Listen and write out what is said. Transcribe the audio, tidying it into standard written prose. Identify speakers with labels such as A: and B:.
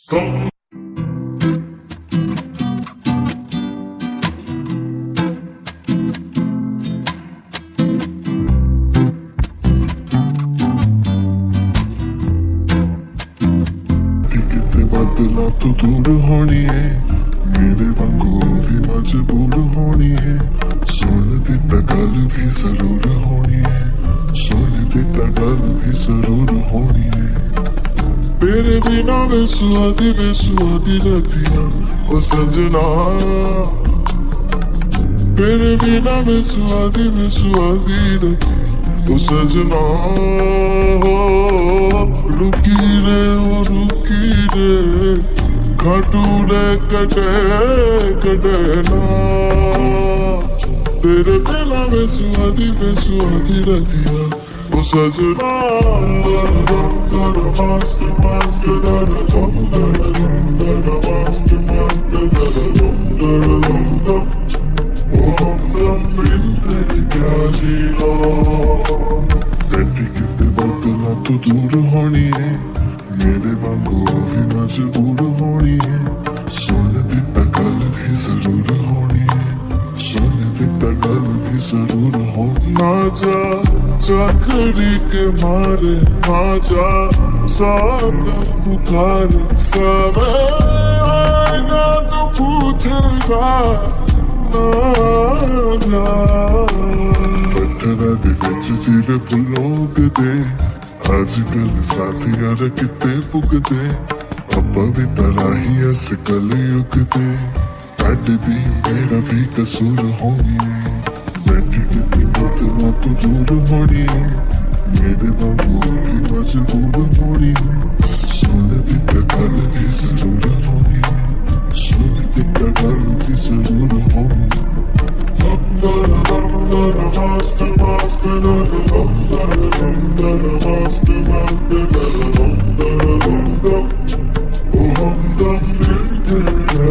A: किते बदला तू दूर होनी है, मेरे वांगू भी मजबूर होनी है। सुन दी गल भी जरूर होनी है, सुन दी गल भी जरूर होनी है। तेरे बिना बेसुआदी रहतिया ओ सजना, तेरे बिना बेसुआदी रहती ओ सजना। रुकी रे वो रुकी रे, खाटू रे कटे ना। तेरे बिना बेसुआदी रहतिया ओ सजना। मस्त मस्त तू दूर होनी है, मेरे वांगू भी मजबूर होनी है। सुन दी गल भी जरूर होनी है, सुन दी गल भी जरूर होनी। ना जा चाकरी के मारे, ना जा साथ पुकारे, समय आएगा तो पूछेगा ना जा। पत्थरा दे विच जीवे भुलोगे दे, आजकल साथी यार किते पुगदे। अपा भी तराही अस कलयुग दे, कट दी मेरा भी कसूर होनी है। बैठी कितनी बदला तू दूर होनी है, मेरे वांगू भी मजबूर होनी है। सुन दी गल भी जरूर होनी है, सुन दी गल भी जरूर होनी है। मस्त मस्त हमदम दिल के